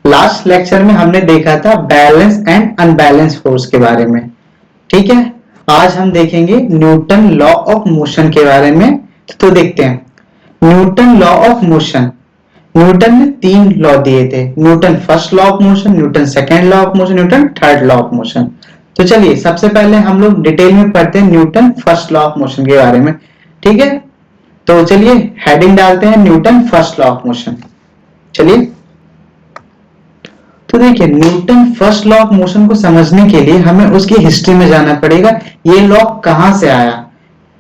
Last lecture में हमने देखा था बैलेंस एंड अनबैलेंस फोर्स के बारे में। ठीक है, आज हम देखेंगे न्यूटन लॉ ऑफ मोशन के बारे में। तो देखते हैं Newton law of motion. Newton ने 3 लॉ दिए थे, Newton first law of motion, Newton second law of motion, Newton third law of motion. तो चलिए सबसे पहले हम लोग डिटेल में पढ़ते हैं Newton first law of motion के बारे में। ठीक है, तो चलिए हेडिंग डालते हैं Newton first law of motion. चलिए, तो देखिए Newton first law of motion को समझने के लिए हमें उसकी हिस्ट्री में जाना पड़ेगा। ये लॉ कहां से आया,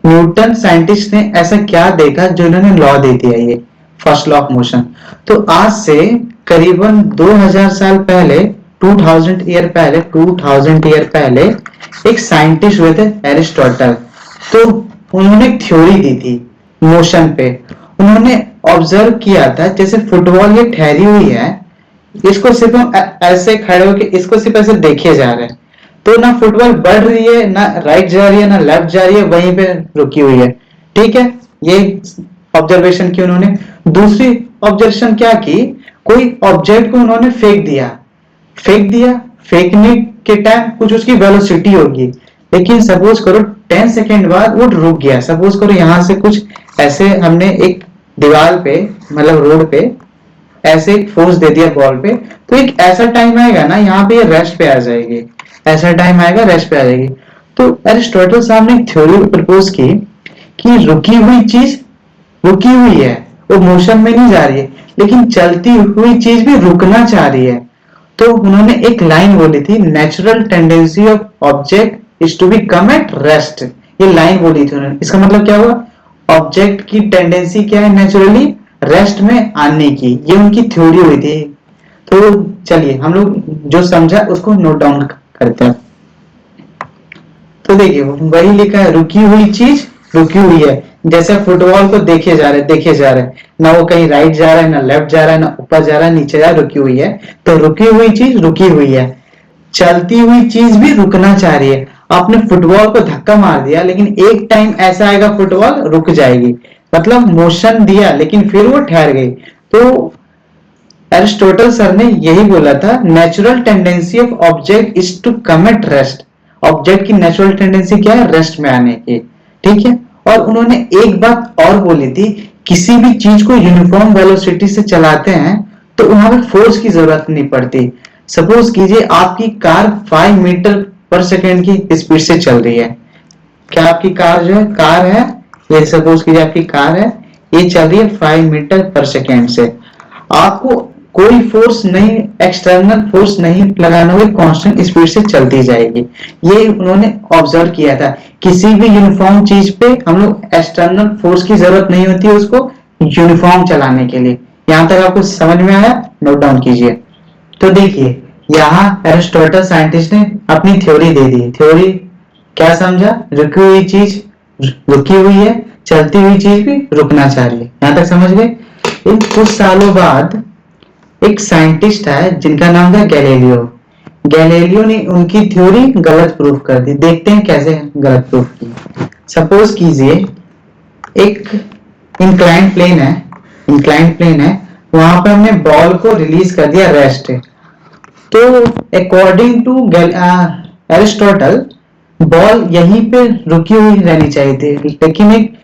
न्यूटन साइंटिस्ट ने ऐसा क्या देखा जो इन्होंने लॉ दे दिया ये फर्स्ट लॉ ऑफ मोशन। तो आज से करीबन 2000 साल पहले, 2000 ईयर पहले एक साइंटिस्ट हुए थे एरिस्टोटल। तो उन्होंने एक थ्योरी दी थी मोशन पे। उन्होंने ऑब्जर्व किया था जैसे फुटबॉल ये ठहरी हुई है, इसको सिर्फ हम ऐसे खड़े होकर इसको सिर्फ ऐसे देखे जा रहे हैं, तो ना फुटबॉल बढ़ रही है, ना राइट जा रही है, ना लेफ्ट जा रही है, वहीं पे रुकी हुई है। ठीक है, ये ऑब्जर्वेशन की उन्होंने। दूसरी ऑब्जर्वेशन क्या की, कोई ऑब्जेक्ट को उन्होंने फेंक दिया, फेंकने के टाइम कुछ उसकी वेलोसिटी होगी, लेकिन सपोज करो 10 सेकेंड बाद वो रुक गया। सपोज करो यहां से कुछ ऐसे हमने एक दीवार पे, मतलब रोड पे ऐसे फोर्स दे दिया बॉल पे, तो एक ऐसा टाइम आएगा ना यहाँ पे ये रेस्ट पे आ जाएगी, ऐसा टाइम आएगा रेस्ट पे आ जाएगी। तो एरिस्टोटल साहब ने एक थ्योरी प्रपोज की कि रुकी हुई चीज रुकी हुई है, वो मोशन में नहीं जा रही है, लेकिन चलती हुई चीज भी रुकना चाह रही है। तो उन्होंने एक लाइन बोली थी, natural tendency of object is to be come at rest. ये लाइन बोली थी उन्होंने। इसका मतलब क्या हुआ, ऑब्जेक्ट की टेंडेंसी क्या है, नेचुरली रेस्ट में आने की। ये उनकी थ्योरी हुई थी। तो चलिए हम लोग जो समझा उसको नोट डाउन करते हैं। तो देखिए वही लिखा है, रुकी हुई चीज रुकी हुई है। जैसे फुटबॉल को देखे जा रहे, ना वो कहीं राइट जा रहा है, ना लेफ्ट जा रहा है, ना ऊपर जा रहा है, नीचे जा रहा है, रुकी हुई है। तो रुकी हुई चीज रुकी हुई है, चलती हुई चीज भी रुकना चाह रही है। आपने फुटबॉल को धक्का मार दिया, लेकिन एक टाइम ऐसा आएगा फुटबॉल रुक जाएगी, मतलब मोशन दिया लेकिन फिर वो ठहर गई। तो एरिस्टोटल सर ने यही बोला था, natural tendency of object is to come at rest. Object की नेचुरल टेंडेंसी क्या है, रेस्ट में आने की। ठीक है, और उन्होंने एक बात और बोली थी, किसी भी चीज को यूनिफॉर्म वेलोसिटी से चलाते हैं तो वहां पे फोर्स की जरूरत नहीं पड़ती। सपोज कीजिए आपकी कार 5 मीटर पर सेकेंड की स्पीड से चल रही है। क्या आपकी कार है, ये सपोज कीजिए आपकी कार है, ये चल रही है 5 मीटर पर सेकेंड से। आपको कोई फोर्स नहीं, एक्सटर्नल फोर्स नहीं लगाना होगा, कांस्टेंट स्पीड से चलती जाएगी। ये उन्होंने ऑब्जर्व किया था। किसी भी यूनिफॉर्म चीज पे हम लोग एक्सटर्नल फोर्स की जरूरत नहीं होती है उसको यूनिफॉर्म चलाने के लिए। यहां तक आपको समझ में आया, नोट डाउन कीजिए। तो देखिए यहाँ एरिस्टोटल साइंटिस्ट ने अपनी थ्योरी दे दी। थ्योरी क्या समझा, रुकी हुई चीज रुकी हुई है, चलती हुई चीज भी रुकना चाह रही है। यहां तक समझ गए। इन कुछ सालों बाद एक साइंटिस्ट है जिनका नाम था गैलीलियो। गैलीलियो ने उनकी थ्योरी गलत प्रूफ कर दी। देखते हैं कैसे गलत प्रूफ की। सपोज कीजिए एक इंक्लाइंड प्लेन है, वहां पर हमने बॉल को रिलीज कर दिया रेस्ट। तो अकॉर्डिंग टू एरिस्टोटल बॉल यहीं पे रुकी हुई रहनी चाहिए थी, लेकिन एक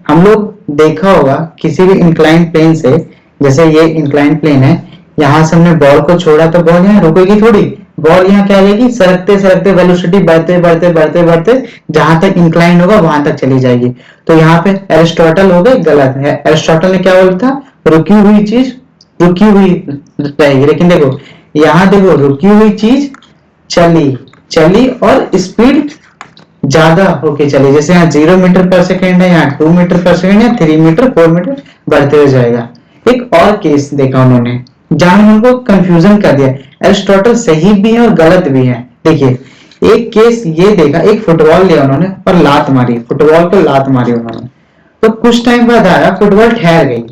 हम लोग देखा होगा किसी भी इंक्लाइंड प्लेन से, जैसे ये इंक्लाइंड प्लेन है, यहाँ से हमने बॉल को छोड़ा तो बॉल यहाँ रुकेगी थोड़ी, बॉल यहाँ क्या लेगी, सरकते सरकते वेलोसिटी बढ़ते बढ़ते बढ़ते बढ़ते जहां तक इंक्लाइन होगा वहां तक चली जाएगी। तो यहाँ पे एरिस्टोटल हो गए गलत है। एरिस्टोटल ने क्या बोला था, रुकी हुई चीज रुकी हुई रहेगी, लेकिन देखो यहाँ देखो रुकी हुई चीज चली और स्पीड ज्यादा होके चली। जैसे यहाँ 0 मीटर पर सेकेंड है, यहाँ 2 मीटर पर सेकेंड है, 3 मीटर 4 मीटर बढ़ते हुए जाएगा। एक और केस देखा उन्होंने जहां उनको कंफ्यूजन कर दिया। एरिस्टोटल सही भी है और गलत भी है। देखिए एक केस ये देखा, एक फुटबॉल लिया उन्होंने और लात मारी, फुटबॉल को लात मारी उन्होंने, तो कुछ टाइम बाद आया फुटबॉल ठहर गई।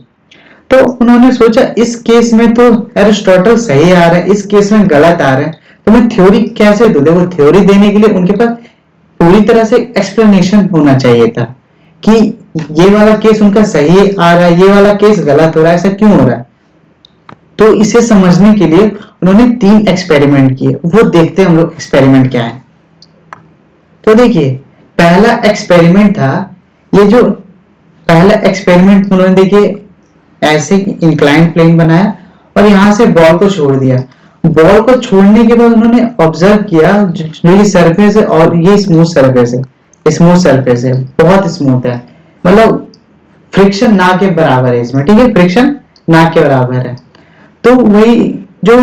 तो उन्होंने सोचा इस केस में तो एरिस्टोटल सही आ रहा है, इस केस में गलत आ रहा है, तो मैं थ्योरी कैसे दूं। देखो थ्योरी देने के लिए उनके पास पूरी तरह से एक्सप्लेनेशन होना चाहिए था कि ये वाला केस उनका सही आ रहा है, ये वाला केस गलत हो रहा है, ऐसा क्यों हो रहा है। तो इसे समझने के लिए उन्होंने 3 एक्सपेरिमेंट किए, वो देखते हैं हम लोग एक्सपेरिमेंट क्या है। तो देखिए पहला एक्सपेरिमेंट था, ये जो पहला एक्सपेरिमेंट उन्होंने देखिए ऐसे इंक्लाइन प्लेन बनाया और यहाँ से बॉल को छोड़ दिया। बॉल को छोड़ने के बाद उन्होंने ऑब्जर्व किया जो ये सरफेस है और ये स्मूथ सरफेस है, स्मूथ सरफेस है, बहुत स्मूथ है, मतलब फ्रिक्शन ना के बराबर है इसमें, ठीक है, फ्रिक्शन ना के बराबर है। तो वही जो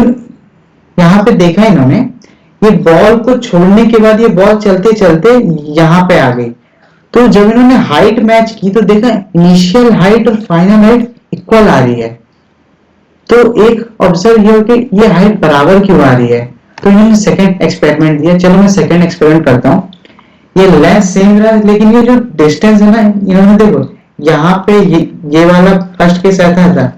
यहाँ पे देखा इन्होंने, ये बॉल को छोड़ने के बाद ये बॉल चलते चलते यहाँ पे आ गई। तो जब इन्होंने हाइट मैच की तो देखा इनिशियल हाइट और फाइनल हाइट इक्वल आ रही है। तो एक ऑब्जर्व ये हो कि ये हाइट बराबर क्यों आ रही है। तो इन्होंने सेकंड एक्सपेरिमेंट दिया, चलो मैं सेकंड एक्सपेरिमेंट करता हूँ। ये लेंथ सेम रहा लेकिन ये जो डिस्टेंस है ना, इन्होंने देखो यहाँ पे ये वाला फर्स्ट केस ऐसा था,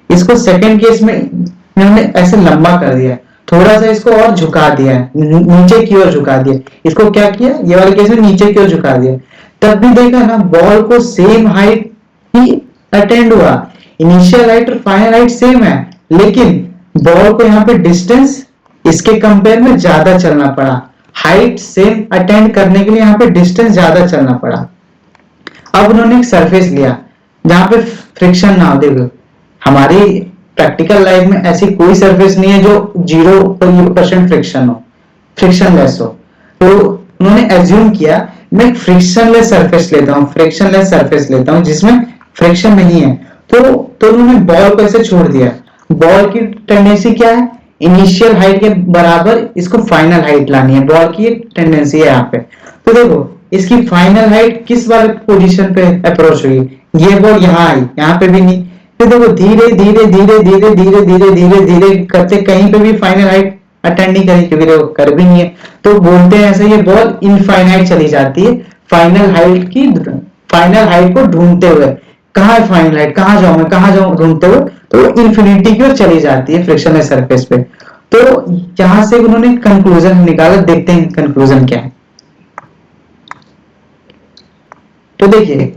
इसको सेकंड केस में इन्होंने ऐसे लंबा कर दिया, थोड़ा सा इसको और झुका दिया, नीचे की ओर झुका दिया। इसको क्या किया, ये वाले केस में नीचे की ओर झुका दिया। तब भी देखा ना बॉल को सेम हाइट ही अटेंड हुआ, इनिशियल हाइट और फाइनल हाइट सेम है, लेकिन बॉल को यहाँ पे डिस्टेंस इसके कंपेयर में ज्यादा चलना पड़ा। हाइट सेम अटेंड करने के लिए यहाँ पे डिस्टेंस ज्यादा चलना पड़ा। अब उन्होंने एक सरफेस लिया जहां पे फ्रिक्शन ना हो। देखो हमारी प्रैक्टिकल लाइफ में ऐसी कोई सरफेस नहीं है जो 0% फ्रिक्शन हो, फ्रिक्शनलेस हो। तो उन्होंने एज्यूम किया मैं फ्रिक्शनलेस सरफेस लेता हूँ, फ्रिक्शनलेस सरफेस लेता हूँ जिसमें फ्रिक्शन नहीं है। तो उन्होंने बॉल को ऐसे छोड़ दिया। बॉल की टेंडेंसी क्या है, इनिशियल हाइट के बराबर इसको फाइनल हाइट लानी है, बॉल की एक टेंडेंसी है यहाँ पे। तो देखो इसकी फाइनल हाइट किस वाले पोजीशन पे अप्रोच हुई, ये बॉल यहाँ आई, यहाँ पे भी नहीं। फिर देखो धीरे धीरे धीरे धीरे धीरे धीरे धीरे धीरे करते कहीं पे भी फाइनल हाइट अटेंड नहीं करी, क्योंकि देखो कर भी नहीं है। तो बोलते हैं ऐसे ये बॉल इनफाइनाइट चली जाती है, फाइनल हाइट को ढूंढते हुए। कहाँ है फाइनल हाइट, कहाँ जाऊं मैं, कहाँ जाऊं ढूंढते हुए, तो इन्फिनिटी की ओर चली जाती है फ्रिक्शनलेस सरफेस पे। तो यहां से उन्होंने कंक्लूजन निकाला, देखते हैं कंक्लूजन क्या है। तो देखिए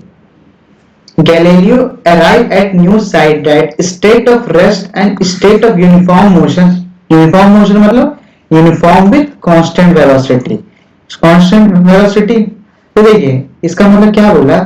Galileo arrived at new sight that state of rest and state of uniform motion मतलब uniform with constant velocity, constant velocity. तो देखिए इसका मतलब क्या बोला,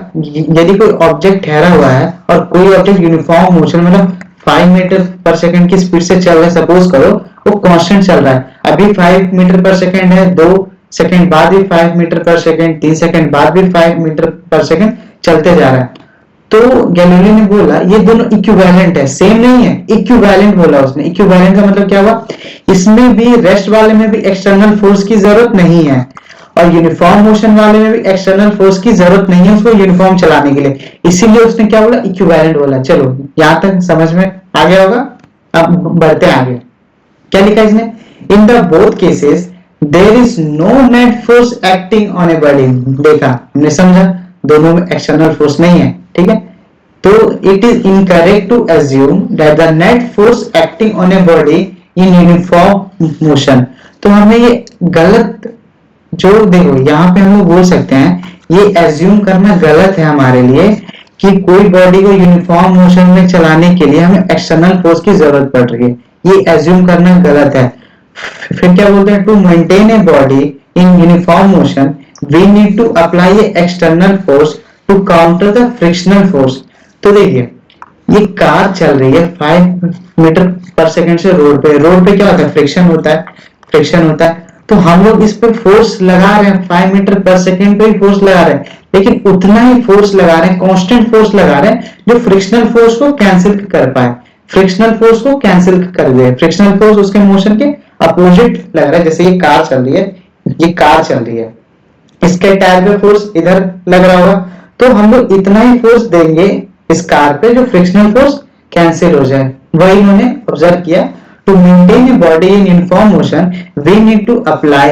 यदि कोई ऑब्जेक्ट ठहरा हुआ है और कोई ऑब्जेक्ट यूनिफॉर्म मोशन मतलब 5 मीटर पर सेकंड की स्पीड से चल रहा है, सपोज करो वो कांस्टेंट चल रहा है, अभी 5 मीटर पर सेकंड है, 2 सेकंड बाद भी 5 मीटर पर सेकंड, 3 सेकंड बाद भी 5 मीटर पर सेकंड चलते जा रहा है। तो गैलीलियो ने बोला ये दोनों इक्विवेलेंट है, सेम नहीं है, इक्विवेलेंट बोला उसने। इक्विवेलेंट का मतलब क्या हुआ, इसमें भी रेस्ट वाले में भी एक्सटर्नल फोर्स की जरूरत नहीं है और यूनिफॉर्म मोशन वाले में भी एक्सटर्नल फोर्स की जरूरत नहीं है उसको यूनिफॉर्म चलाने के लिए, इसीलिए उसने क्या बोला, इक्विवेलेंट बोला। चलो यहां तक समझ में आ गया होगा। अब बढ़ते आगे, क्या लिखा इसने, in the both cases there is no net force acting on a body. देखा हमने, समझा, दोनों में एक्सटर्नल फोर्स नहीं है, ठीक है। तो it is incorrect to assume that the net force acting on a body in uniform motion. तो हमें ये गलत, जो देखो यहाँ पे हम लोग बोल सकते हैं ये एज्यूम करना गलत है हमारे लिए कि कोई बॉडी को यूनिफॉर्म मोशन में चलाने के लिए हमें एक्सटर्नल फोर्स की जरूरत पड़ रही है, ये एज्यूम करना गलत है। फिर क्या बोलते हैं, to maintain a body in uniform motion we need to apply a external force to counter the frictional force. तो देखिए ये कार चल रही है 5 मीटर पर सेकंड से रोड पे क्या होता है, फ्रिक्शन होता है, फ्रिक्शन होता है। तो हम लोग इस पे फोर्स लगा रहे हैं, 5 मीटर पर सेकंड पे ही फोर्स लगा रहे हैं, लेकिन उतना ही फोर्स लगा रहे हैं, कांस्टेंट फोर्स लगा रहे हैं जो फ्रिक्शनल फोर्स को कैंसिल कर पाए, फ्रिक्शनल फोर्स को कैंसिल कर दे। फ्रिक्शनल फोर्स उसके मोशन के अपोजिट लग रहा है, जैसे ये कार चल रही है, ये कार चल रही है, इसके टायर पे फोर्स इधर लग रहा होगा, तो हम लोग इतना ही फोर्स देंगे इस कार पे जो फ्रिक्शनल फोर्स कैंसिल हो जाए। वही उन्होंने ऑब्जर्व किया, to maintain a body in uniform motion we need to apply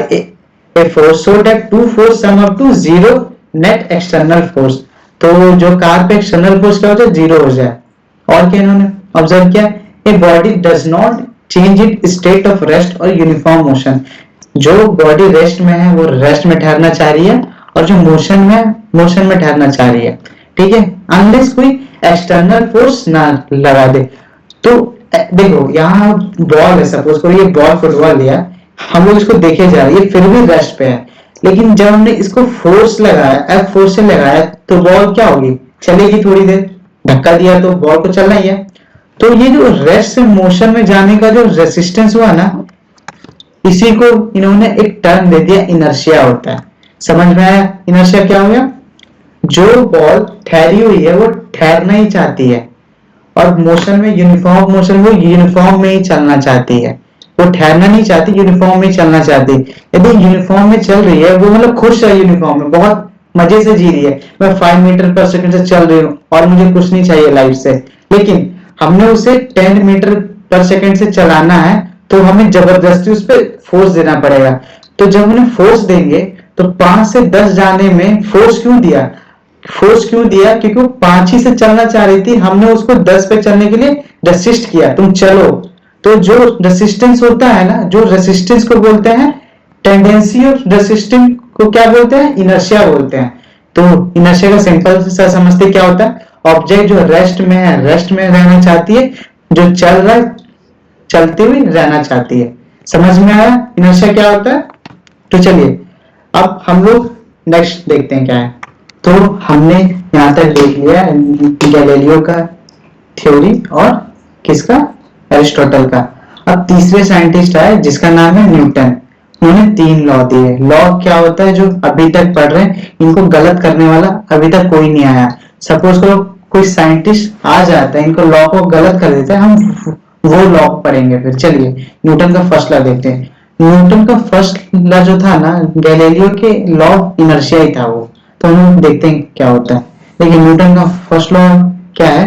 a force so that to force sum up to zero net external force. तो जो कार पे एक्सटर्नल फोर्स क्या हो जाए, जीरो हो जाए। और क्या इन्होंने ऑब्जर्व किया, a body does not change it state of rest और यूनिफॉर्म मोशन। जो बॉडी रेस्ट में है वो रेस्ट में ठहरना चाह रही है और जो मोशन में ठहरना चाह रही है, ठीक है, अनलेस कोई एक्सटर्नल फोर्स ना लगा दे। तो देखो यहाँ बॉल है, सपोज करो ये बॉल फुटबॉल लिया, हम लोग इसको देखे जा रहे हैं, ये फिर भी रेस्ट पे है, लेकिन जब हमने इसको फोर्स लगाया, एफ फोर्स से लगाया, तो बॉल क्या होगी, चलेगी थोड़ी देर, धक्का दिया तो बॉल को चलना ही है। तो ये जो रेस्ट से मोशन में जाने का जो रेसिस्टेंस हुआ ना, इसी को इन्होंने एक टर्म दे दिया, इनर्शिया होता है। समझ में आया इनर्शिया क्या हो गया? जो बॉल ठहरी हुई है वो ठहरना ही चाहती है, और मोशन में यूनिफॉर्म मोशन, वो यूनिफॉर्म में ही चलना चाहती है, वो ठहरना नहीं चाहती, यूनिफॉर्म में ही चलना चाहती है। यदि यूनिफॉर्म में चल रही है, वो मतलब खुश है यूनिफॉर्म में, बहुत मजे से जी रही है, मैं 5 मीटर पर सेकंड से चल रही हूँ और मुझे कुछ नहीं चाहिए लाइफ से, लेकिन हमने उसे 10 मीटर पर सेकंड से चलाना है, तो हमें जबरदस्ती उस पर फोर्स देना पड़ेगा। तो जब उन्हें फोर्स देंगे तो 5 से 10 जाने में फोर्स क्यों दिया? फोर्स क्यों दिया? क्योंकि वो 5 ही से चलना चाह रही थी, हमने उसको 10 पे चलने के लिए रेसिस्ट किया, तुम चलो। तो जो रेसिस्टेंस होता है ना, जो रेसिस्टेंस को बोलते हैं टेंडेंसी, और रेसिस्टेंस को क्या बोलते हैं? इनर्शिया बोलते हैं। तो इनर्शिया का सिंपल सा समझते क्या होता है? ऑब्जेक्ट जो रेस्ट में है, रेस्ट में रहना चाहती है, जो चल रहा है चलती हुई रहना चाहती है। समझ में आया इनर्शिया क्या होता है? तो चलिए अब हम लोग नेक्स्ट देखते हैं क्या है। तो हमने यहां तक देख लिया गैलीलियो का थ्योरी और किसका? एरिस्टोटल का। अब तीसरे साइंटिस्ट आए जिसका नाम है न्यूटन। उन्होंने 3 लॉ दिए। लॉ क्या होता है? जो अभी तक पढ़ रहे हैं, इनको गलत करने वाला अभी तक कोई नहीं आया। सपोज करो कोई साइंटिस्ट आ जाता है, इनको लॉ को गलत कर देता है, हम वो लॉ पढ़ेंगे फिर। चलिए न्यूटन का फर्स्ट लॉ देखते हैं। न्यूटन का फर्स्ट लॉ जो था ना, गैलीलियो के लॉ इनर्शिया ही था वो। तो हम देखते हैं क्या होता है। देखिए न्यूटन का फर्स्ट लॉ क्या है,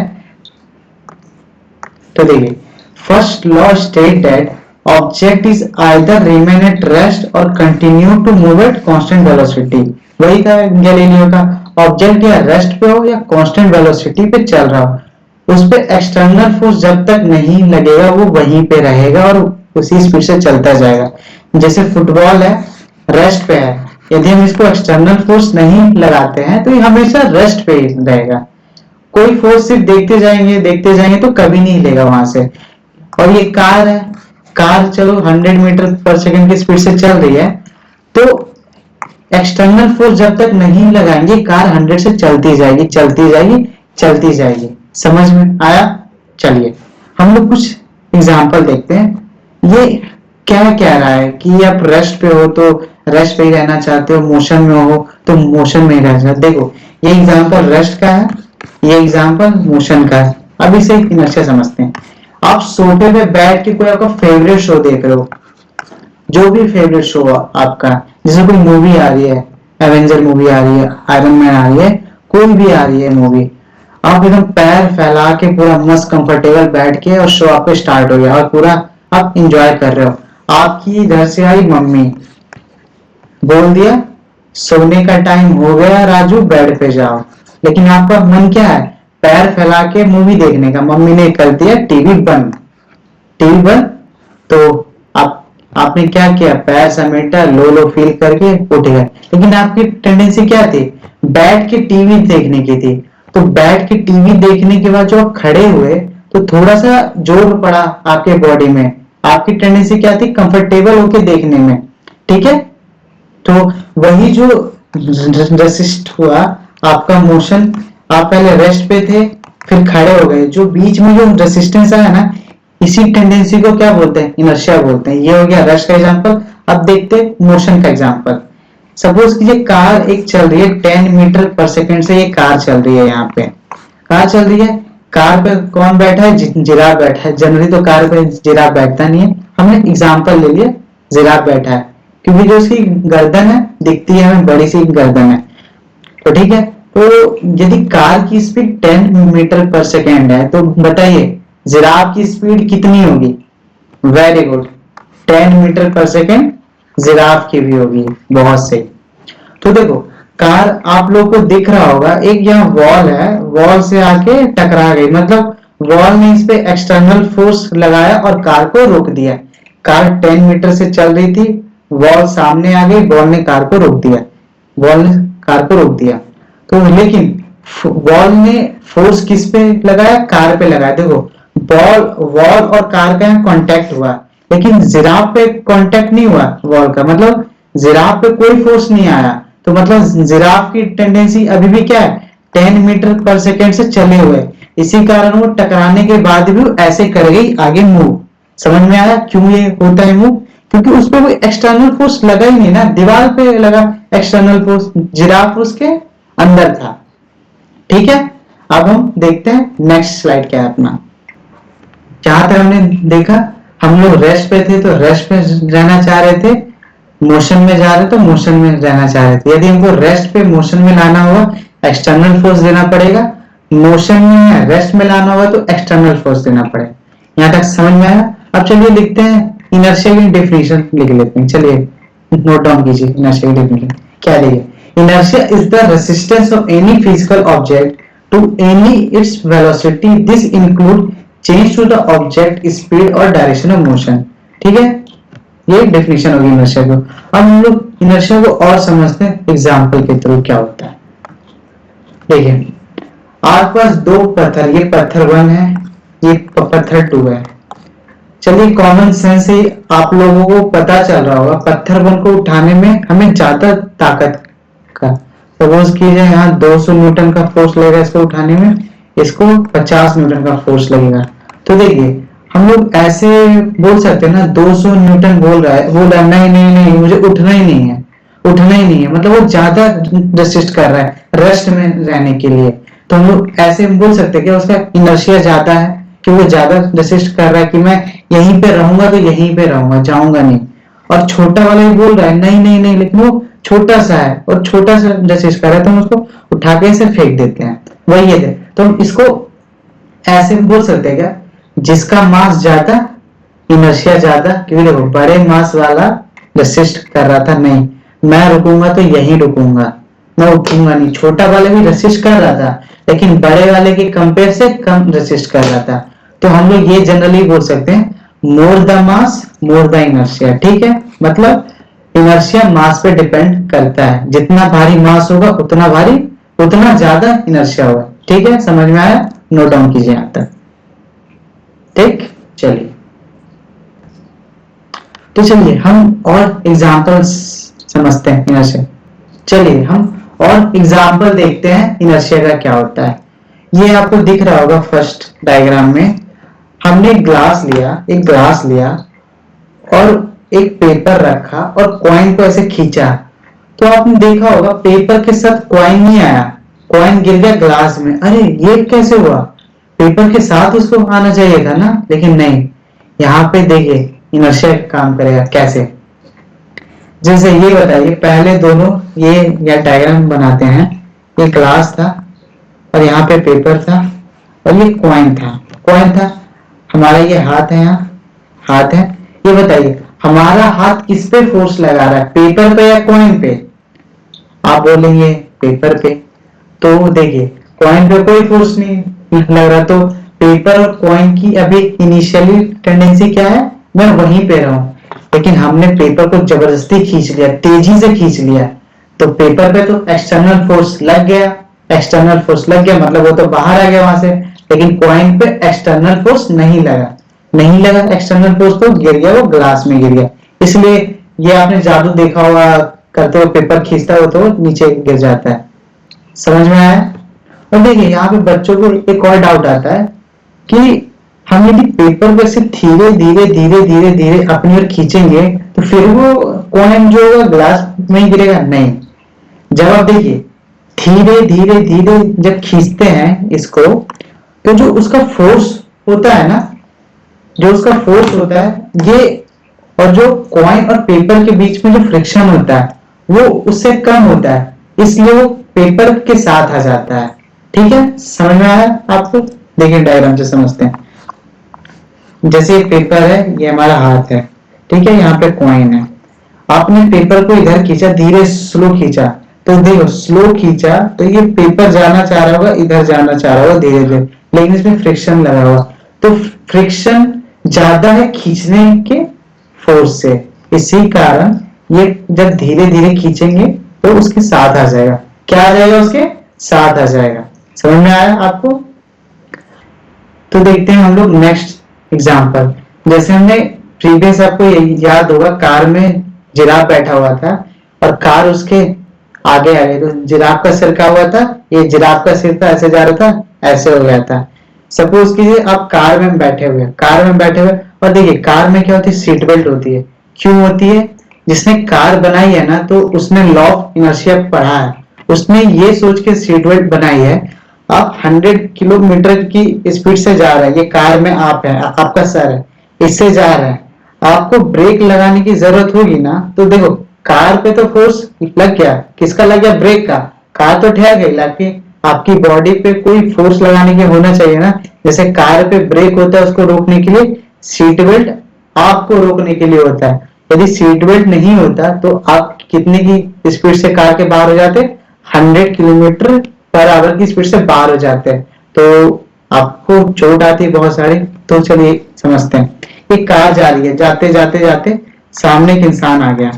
तो देखिए first law state that object is either remain at rest और continue to move at constant velocity. वही था गैलीलियो का, ऑब्जेक्ट या रेस्ट पे हो या कांस्टेंट वेलोसिटी पे चल रहा हो, उस पे एक्सटर्नल फोर्स जब तक नहीं लगेगा वो वहीं पे रहेगा और उसी स्पीड से चलता जाएगा। जैसे फुटबॉल है, रेस्ट पे है, यदि हम इसको एक्सटर्नल फोर्स नहीं लगाते हैं तो ये हमेशा रेस्ट पे ही रहेगा। कोई फोर्स सिर्फ देखते जाएंगे तो कभी नहीं हिलेगा वहां से। और ये कार है, कार चलो 100 मीटर पर सेकंड की स्पीड से चल रही है, तो एक्सटर्नल फोर्स जब तक नहीं लगाएंगे कार 100 से चलती जाएगी, चलती जाएगी, चलती जाएगी। समझ में आया? चलिए हम लोग कुछ एग्जांपल देखते हैं। ये क्या कह रहा है कि आप रेस्ट पे हो तो रेस्ट पे ही रहना चाहते हो, मोशन में हो तो मोशन में ही रहना चाहते हो। देखो ये एग्जांपल रेस्ट का है, ये एग्जांपल मोशन का है। अब इसे इनर्शिया समझते हैं। आप सोफे पे बैठ के कोई आपका फेवरेट शो देख रहे हो, जो भी फेवरेट शो आपका, जैसे कोई मूवी आ रही है, एवेंजर मूवी आ रही है, आयरन मैन आ रही है, कोई भी आ रही है मूवी, आप एकदम पैर फैला के पूरा मस्त कंफर्टेबल बैठ के और शो आपका स्टार्ट हो गया और पूरा आप इंजॉय कर रहे हो। आपकी इधर से आई मम्मी, बोल दिया सोने का टाइम हो गया राजू, बेड पे जाओ। लेकिन आपका मन क्या है? पैर फैला के मूवी देखने का। मम्मी ने कर दिया टीवी बंद, टीवी बंद, तो आपने क्या किया? पैर समेटा, लो लो फील करके उठ गए। लेकिन आपकी टेंडेंसी क्या थी? बैठ के टीवी देखने की थी। तो बैठ के टीवी देखने के बाद जो आप खड़े हुए तो थोड़ा सा जोर पड़ा आपके बॉडी में, आपकी टेंडेंसी क्या थी? कंफर्टेबल होके देखने में। ठीक है, तो वही जो रेसिस्ट हुआ आपका मोशन, आप पहले रेस्ट पे थे फिर खड़े हो गए, जो बीच में जो रेसिस्टेंस आया ना, इसी टेंडेंसी को क्या बोलते हैं? इनर्शिया बोलते हैं। ये हो गया रेस्ट का एग्जांपल। अब देखते हैं मोशन का एग्जांपल। सपोज कीजिए कार एक चल रही है 10 मीटर पर सेकंड से, ये कार चल रही है, यहाँ पे कार चल रही है। कार पे कौन बैठा है? जिराफ बैठा है। जनरली तो कार पे जिराफ बैठता नहीं है, हमने एग्जांपल ले लिया जिराफ बैठा है, क्योंकि जो उसकी गर्दन है दिखती है हमें, बड़ी सी गर्दन है। तो ठीक है, तो यदि कार की स्पीड 10 मीटर पर सेकेंड है, तो बताइए जिराफ की स्पीड कितनी होगी? वेरी गुड, 10 मीटर पर सेकेंड जिराफ की भी होगी। बहुत सही। तो देखो कार आप लोग को दिख रहा होगा, एक यहाँ वॉल है, वॉल से आके टकरा गई, मतलब वॉल ने इस पे एक्सटर्नल फोर्स लगाया और कार को रोक दिया। कार 10 मीटर से चल रही थी, वॉल सामने आ गई, वॉल ने कार को रोक दिया, वॉल ने कार को रोक दिया। तो लेकिन वॉल ने फोर्स किस पे लगाया? कार पे लगाया। देखो बॉल वॉल और कार का कांटेक्ट हुआ, लेकिन जिराफ पे कांटेक्ट नहीं हुआ वॉल का, मतलब जिराफ पे कोई फोर्स नहीं आया, तो मतलब जिराफ की टेंडेंसी अभी भी क्या है, 10 मीटर पर सेकेंड से चले हुए, इसी कारण वो टकराने के बाद भी वो ऐसे कर गई आगे मूव। समझ में आया क्यों ये होता है मूव? क्योंकि उस पर कोई एक्सटर्नल फोर्स लगा ही नहीं ना, दीवार पे लगा एक्सटर्नल फोर्स, जिराफ उसके अंदर था। ठीक है, अब हम देखते हैं नेक्स्ट स्लाइड क्या है अपना। जहां तक हमने देखा, हम लोग रेस्ट पे थे तो रेस्ट पे रहना चाह रहे थे, मोशन में जा रहे तो मोशन में रहना चाह रहे थे। यदि हमको रेस्ट पे मोशन में लाना होगा, एक्सटर्नल फोर्स देना पड़ेगा, मोशन में या रेस्ट में लाना होगा तो एक्सटर्नल फोर्स देना पड़ेगा। यहाँ तक समझ में आया? अब चलिए लिखते हैं इनर्शिया की डेफिनेशन, लिख लेते हैं। चलिए नोट डाउन कीजिए इनर्शिया की डेफिनेशन क्या लिखे। Inertia is the resistance of any physical object to any its velocity, this include change to the object speed और डायरेक्शन ऑफ मोशन। ठीक है, ये डेफिनेशन होगी इनर्शिया को। अब हम लोग इनर्शिया को और समझते हैं एग्जांपल के थ्रू क्या होता है। देखिए आपके पास दो पत्थर, ये पत्थर 1 है, ये पत्थर 2 है। चलिए कॉमन सेंस से आप लोगों को पता चल रहा होगा, पत्थर 1 को उठाने में हमें ज्यादा ताकत का, सपोज कीजिए यहाँ 200 न्यूटन का फोर्स लगेगा इसको उठाने में, इसको 50 न्यूटन का फोर्स लगेगा। तो देखिए हम लोग ऐसे बोल सकते हैं ना, 200 न्यूटन बोल रहा है, नहीं नहीं नहीं मुझे उठना ही नहीं है, उठना ही नहीं है, मतलब वो ज्यादा रेसिस्ट कर रहा है रेस्ट में रहने के लिए। तो हम लोग ऐसे बोल सकते हैं कि उसका इनर्शिया ज्यादा है, कि वो ज्यादा रेसिस्ट कर रहा है कि मैं यहीं पे रहूंगा तो यहीं पे रहूंगा, जाऊंगा नहीं। और छोटा वाला भी बोल रहा है नहीं नहीं नहीं, लेकिन वो छोटा सा है और छोटा सा रेसिस्ट कर रहा है, तो हम उसको उठा के ऐसे फेंक देते हैं, वही है। तो हम इसको ऐसे बोल सकते हैं क्या, जिसका मास ज्यादा इनर्शिया ज्यादा, क्योंकि देखो बड़े मास वाला रेसिस्ट कर रहा था, नहीं मैं रुकूंगा तो यहीं रुकूंगा, मैं उठूंगा नहीं। छोटा वाले भी रेसिस्ट कर रहा था, लेकिन बड़े वाले के कंपेयर से कम रेसिस्ट कर रहा था। तो हम लोग ये जनरली बोल सकते हैं more the mass more the inertia. ठीक है, मतलब इनर्शिया मास पे डिपेंड करता है, जितना भारी मास होगा उतना भारी उतना ज्यादा इनर्शिया होगा। ठीक है, समझ में आया? नोट डाउन कीजिए यहां तक। ठीक, चलिए तो चलिए हम और एग्जांपल्स समझते हैं इनर्शिया। चलिए हम और एग्जाम्पल देखते हैं इनर्शिया का क्या होता है। ये आपको दिख रहा होगा फर्स्ट डायग्राम में, हमने एक ग्लास लिया और एक पेपर रखा और कॉइन को ऐसे खींचा, तो आपने देखा होगा पेपर के साथ कॉइन नहीं आया, कॉइन गिर गया ग्लास में। अरे ये कैसे हुआ, पेपर के साथ उसको आना चाहिए था ना, लेकिन नहीं। यहाँ पे देखिए इनर्शिया काम करेगा कैसे। जैसे ये बताइए, पहले दोनों ये या डायग्राम बनाते हैं, ये ग्लास था और यहाँ पे पेपर था और ये कॉइन था, हमारा ये हाथ है, यहाँ हाथ है। ये बताइए हमारा हाथ किस पे फोर्स लगा रहा है, पेपर पे या कॉइन पे? आप बोलेंगे पेपर पे। तो देखिए कॉइन पे कोई फोर्स नहीं लग रहा, तो पेपर और कॉइन की अभी इनिशियली टेंडेंसी क्या है, मैं वहीं पे रहूं। लेकिन हमने पेपर को जबरदस्ती खींच लिया, तेजी से खींच लिया, तो पेपर पे तो एक्सटर्नल फोर्स लग गया, मतलब वो तो बाहर आ गया वहां से। लेकिन कॉइन पे एक्सटर्नल फोर्स नहीं लगा एक्सटर्नल फोर्स, तो गिर गया, वो ग्लास में गिर गया। इसलिए ये आपने जादू देखा होगा करते हुए, पेपर खींचता हो तो नीचे गिर जाता है। समझ में आया? और देखिए यहाँ पे बच्चों को एक और डाउट आता है कि हम यदि पेपर को ऐसे धीरे धीरे अपनी ओर खींचेंगे तो फिर वो कॉइन जो होगा ग्लास में ही गिरेगा? नहीं। जब आप देखिए धीरे जब खींचते हैं इसको, तो जो उसका फोर्स होता है ना, ये और जो कॉइन और पेपर के बीच में जो फ्रिक्शन होता है वो उससे कम होता है, इसलिए वो पेपर के साथ आ जाता है। ठीक है, समझ में आया आपको? देखिए डायग्राम से समझते हैं। जैसे एक पेपर है, ये हमारा हाथ है, ठीक है, यहाँ पे कॉइन है। आपने पेपर को इधर खींचा, धीरे स्लो खींचा, तो देखो स्लो खींचा तो ये पेपर जाना चाह रहा होगा, इधर जाना चाह रहा होगा धीरे धीरे, लेकिन इसमें फ्रिक्शन लगा हुआ, तो फ्रिक्शन ज्यादा है खींचने के फोर्स से, इसी कारण ये जब धीरे धीरे खींचेंगे तो उसके साथ आ जाएगा। क्या आ जाएगा? उसके साथ आ जाएगा। समझ में आया आपको? तो देखते हैं हम लोग नेक्स्ट एग्जांपल। जैसे हमने प्रीवियस, आपको याद होगा, कार में जिराफ बैठा हुआ था और कार उसके आगे आ गई, तो जिराफ का सिर क्या हुआ था, ये जिराफ का सिर था ऐसे जा रहा था, ऐसे हो गया था। सपोज कीजिए आप कार में बैठे हुए, और देखिए कार में क्या होती है, सीट बेल्ट होती है। क्यों होती है? जिसने कार बनाई है ना, तो उसने लॉ ऑफ इनर्शिया पढ़ा है, उसने ये सोच के सीट बेल्ट बनाई है। आप 100 किलोमीटर की स्पीड से जा रहे हैं, ये कार में आप है, आपका सर है, इससे जा रहे हैं, आपको ब्रेक लगाने की जरूरत होगी ना। तो देखो कार पे तो फोर्स लग गया, किसका लग गया, ब्रेक का। कार तो ठहर गई, लेकिन आपकी बॉडी पे कोई फोर्स लगाने के होना चाहिए ना। जैसे कार पे ब्रेक होता है उसको रोकने के लिए, सीट बेल्ट आपको रोकने के लिए होता है। यदि सीट बेल्ट नहीं होता तो आप कितने की स्पीड से कार के बाहर हो जाते, 100 किलोमीटर पर आवर की स्पीड से बाहर हो जाते हैं, तो आपको चोट आती है बहुत सारी। तो चलिए समझते हैं। एक कार जा रही है, जाते जाते जाते सामने एक इंसान आ गया,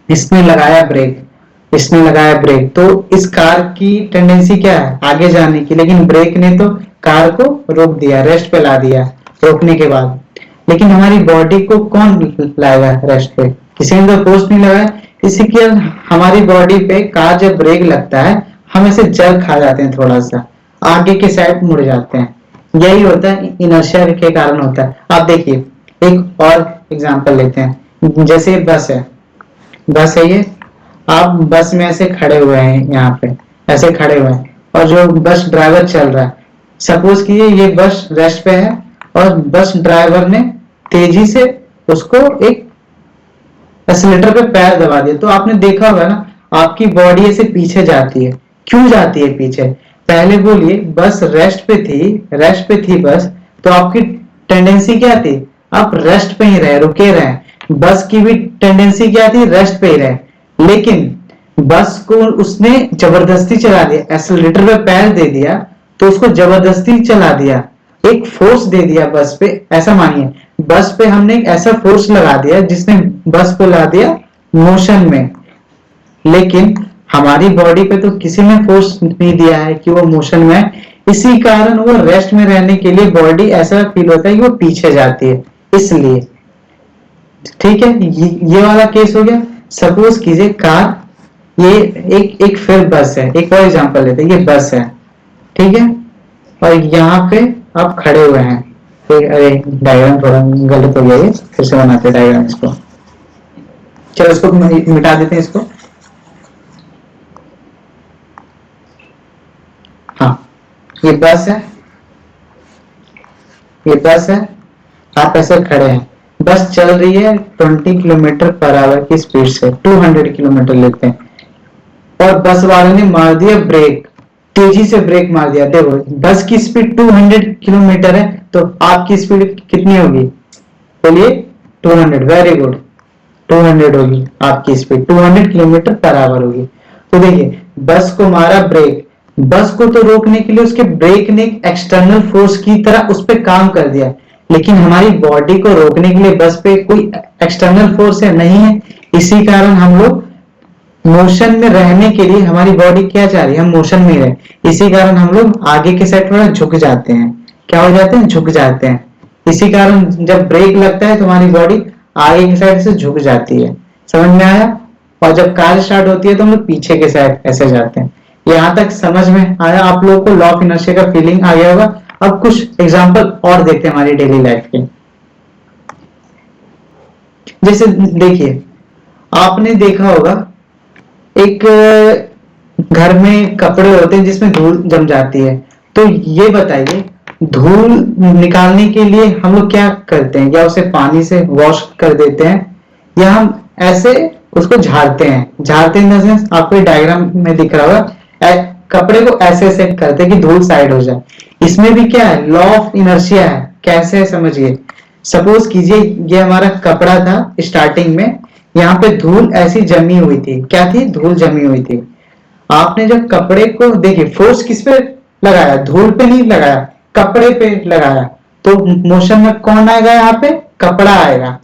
इसने लगाया ब्रेक, तो इस कार की टेंडेंसी क्या है, आगे जाने की, लेकिन ब्रेक ने तो कार को रोक दिया, रेस्ट पे ला दिया रोकने के बाद। लेकिन हमारी बॉडी को कौन लाएगा रेस्ट पे, किसी ने तो फोर्स नहीं लगाया। इसी के हमारी बॉडी पे कार जब ब्रेक लगता है, हम ऐसे जर्क खा जाते हैं, थोड़ा सा आगे के साइड मुड़ जाते हैं। यही होता है, इनर्शिया के कारण होता है। आप देखिए एक और एग्जांपल लेते हैं। जैसे बस है ये, आप बस में ऐसे खड़े हुए हैं, यहाँ पे ऐसे खड़े हुए हैं, और जो बस ड्राइवर चल रहा है, सपोज कीजिए ये बस रेस्ट पे है और बस ड्राइवर ने तेजी से उसको एक एक्सीलेटर पे पैर दबा दिया। तो आपने देखा होगा ना, आपकी बॉडी ऐसे पीछे जाती है। क्यों जाती है पीछे, पहले बोलिए। बस रेस्ट पे थी बस, तो आपकी टेंडेंसी क्या थी, आप रेस्ट पे ही रहे, रुके रहे। बस की भी टेंडेंसी क्या थी, रेस्ट पे ही रहे। लेकिन बस को उसने जबरदस्ती चला दिया, एक्सीलरेटर पे पैर दे दिया, तो उसको जबरदस्ती चला दिया, एक फोर्स दे दिया बस पे। ऐसा मानिए बस पे हमने एक ऐसा फोर्स लगा दिया जिसने बस को ला दिया मोशन में। लेकिन हमारी बॉडी पे तो किसी ने फोर्स नहीं दिया है कि वो मोशन में है। इसी कारण वो रेस्ट में रहने के लिए बॉडी ऐसा फील होता है कि वो पीछे जाती है, इसलिए। ठीक है, ये वाला केस हो गया। सपोज कीजिए कार, ये एक फिर बस है। एक और एग्जांपल लेते हैं, ये बस है, ठीक है, और यहाँ पे आप खड़े हुए हैं। अरे डायग्राम थोड़ा गलत हो गया, ये फिर से बनाते हैं डायग्राम इसको। चलो इसको मिटा देते हैं इसको। हाँ, ये बस है, आप ऐसे खड़े हैं, बस चल रही है 20 किलोमीटर पर आवर की स्पीड से, 200 किलोमीटर लेते हैं, और बस वाले ने मार दिया ब्रेक, तेजी से ब्रेक मार दिया। देखो बस की स्पीड 200 किलोमीटर है, तो आपकी स्पीड कितनी होगी, बोलिए 200। वेरी गुड, 200 होगी आपकी स्पीड, 200 किलोमीटर पर आवर होगी। तो देखिए बस को मारा ब्रेक, बस को तो रोकने के लिए उसके ब्रेक ने एक्सटर्नल फोर्स की तरह उस पर काम कर दिया, लेकिन हमारी बॉडी को रोकने के लिए बस पे कोई एक्सटर्नल फोर्स है नहीं है। इसी कारण हम लोग मोशन में रहने के लिए, हमारी बॉडी क्या चाह रही है, हम मोशन में रहे, इसी कारण हम लोग आगे के साइड थोड़ा झुक जाते हैं। क्या हो जाते हैं, झुक जाते हैं। इसी कारण जब ब्रेक लगता है तो हमारी बॉडी आगे की साइड से झुक जाती है। समझ में आया? और जब कार स्टार्ट होती है तो हम लोग पीछे के साइड ऐसे जाते हैं। यहाँ तक समझ में आया आप लोगों को? लॉ ऑफ इनर्शिया का फीलिंग आ गया होगा। अब कुछ एग्जांपल और देखते हैं हमारी डेली लाइफ के। जैसे देखिए, आपने देखा होगा एक घर में कपड़े होते हैं जिसमें धूल जम जाती है। तो ये बताइए, धूल निकालने के लिए हम लोग क्या करते हैं? या उसे पानी से वॉश कर देते हैं, या हम ऐसे उसको झाड़ते हैं। झाड़ते इन द सेंस, आपको डायग्राम में दिख रहा होगा, कपड़े को ऐसे सेट करते हैं कि धूल साइड हो जाए। इसमें भी क्या है, लॉ ऑफ इनर्शिया है। कैसे है समझिए। सपोज कीजिए ये हमारा कपड़ा था, स्टार्टिंग में यहाँ पे धूल ऐसी जमी हुई थी। क्या थी, धूल जमी हुई थी। आपने जब कपड़े को, देखिए फोर्स किस पे लगाया, धूल पे नहीं लगाया, कपड़े पे लगाया, तो मोशन में कौन आएगा, यहाँ पे कपड़ा आएगा।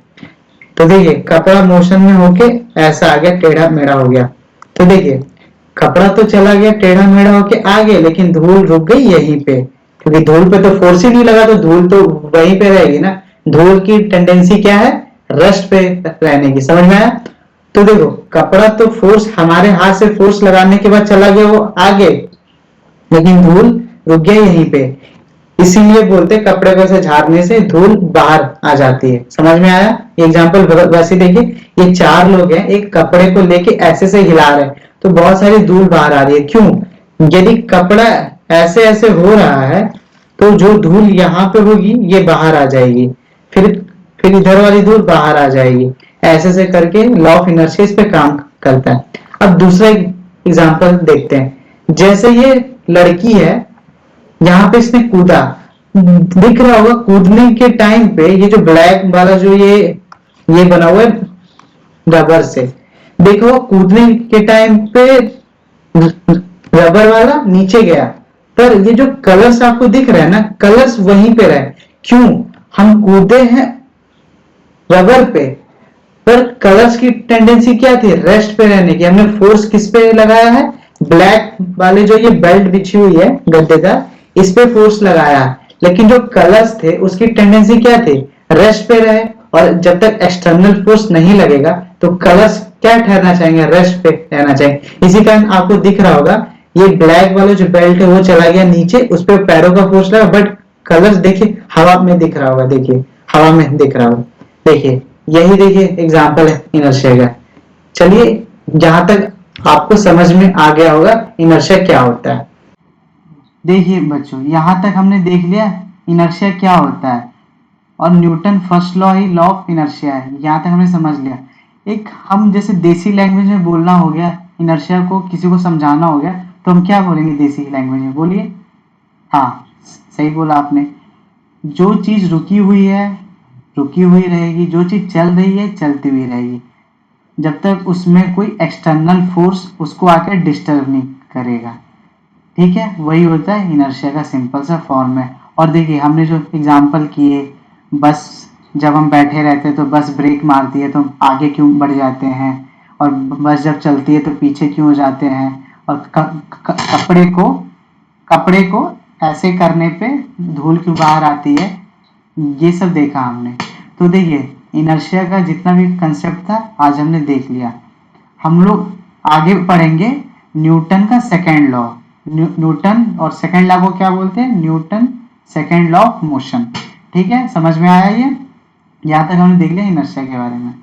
तो देखिए कपड़ा मोशन में होके ऐसा आ गया, टेढ़ा मेढ़ा हो गया। तो देखिए कपड़ा तो चला गया टेढ़ा मेढ़ा होके आगे, लेकिन धूल रुक गई यहीं पे। क्योंकि धूल पे तो फोर्स ही नहीं लगा, तो धूल तो वहीं पे रहेगी ना। धूल की टेंडेंसी क्या है, रेस्ट पे रहने की। समझ में आया? तो देखो, कपड़ा तो फोर्स, हमारे हाथ से फोर्स लगाने के बाद चला गया वो आगे, लेकिन धूल रुक गया यहीं पे। इसीलिए बोलते हैं कपड़े को ऐसे झाड़ने से धूल बाहर आ जाती है। समझ में आया? एग्जाम्पल वैसे देखिए, ये 4 लोग हैं, एक कपड़े को लेके ऐसे से हिला रहे हैं, तो बहुत सारी धूल बाहर आ रही है। क्यों? यदि कपड़ा ऐसे ऐसे हो रहा है तो जो धूल यहाँ पे होगी ये बाहर आ जाएगी, फिर फिर इधर वाली धूल बाहर आ जाएगी। ऐसे से करके लॉ ऑफ इनर्शिया इस पे काम करता है। अब दूसरा एग्जाम्पल देखते हैं। जैसे ये लड़की है, यहाँ पे इसने कूदा, दिख रहा होगा कूदने के टाइम पे ये जो ब्लैक वाला जो ये बना हुआ है रबर से, देखो कूदने के टाइम पे रबर वाला नीचे गया, पर ये जो कलर्स आपको दिख रहा है ना, कलर्स वहीं पे रहे। क्यों? हम कूदे हैं रबर पे, पर कलर्स की टेंडेंसी क्या थी, रेस्ट पे रहने की। हमने फोर्स किस पे लगाया है, ब्लैक वाले जो ये बेल्ट बिछी हुई है गद्देदार, इस पे फोर्स लगाया है। लेकिन जो कलर्स थे उसकी टेंडेंसी क्या थी, रेस्ट पे रहे। और जब तक एक्सटर्नल फोर्स नहीं लगेगा तो कलर्स क्या ठहरना चाहेंगे, रेस्ट पे रहना चाहेंगे। इसी कारण आपको दिख रहा होगा ये ब्लैक वाला जो बेल्ट है वो चला गया नीचे, उस पर पैरों का फोर्स लगा, बट कलर्स देखिए हवा में दिख रहा होगा, देखिए हवा में दिख रहा होगा। देखिए यही देखिए एग्जाम्पल है इनर्शिया का। चलिए, जहां तक आपको समझ में आ गया होगा इनर्शिया क्या होता है। देखिए बच्चों, यहां तक हमने देख लिया इनर्शिया क्या होता है, और Newton first law he law of inertia है। यहां तक हमने समझ लिया। एक हम जैसे देसी लैंग्वेज में बोलना हो गया, इनर्शिया को किसी को समझाना हो गया, तो हम क्या बोलेंगे देसी लैंग्वेज में, बोलिए। हाँ, सही बोला आपने। जो चीज रुकी हुई है रुकी हुई रहेगी, जो चीज चल रही है चलती हुई रहेगी, जब तक उसमें कोई एक्सटर्नल फोर्स उसको आकर डिस्टर्ब नहीं करेगा। ठीक है, वही होता है इनर्शिया का सिंपल सा फॉर्म है। और देखिए हमने जो एग्जांपल किए, बस जब हम बैठे रहते हैं तो बस ब्रेक मारती है तो हम आगे क्यों बढ़ जाते हैं, और बस जब चलती है तो पीछे क्यों हो जाते हैं, और कपड़े को ऐसे करने पे धूल क्यों बाहर आती है, ये सब देखा हमने। तो देखिए इनर्शिया का जितना भी कंसेप्ट था आज हमने देख लिया। हम लोग आगे पढ़ेंगे न्यूटन का सेकेंड लॉ। न्यूटन और सेकेंड लॉ को क्या बोलते हैं, Newton second law of motion. ठीक है, समझ में आया ये? यहाँ तक हमने देख लिया इनर्शिया के बारे में।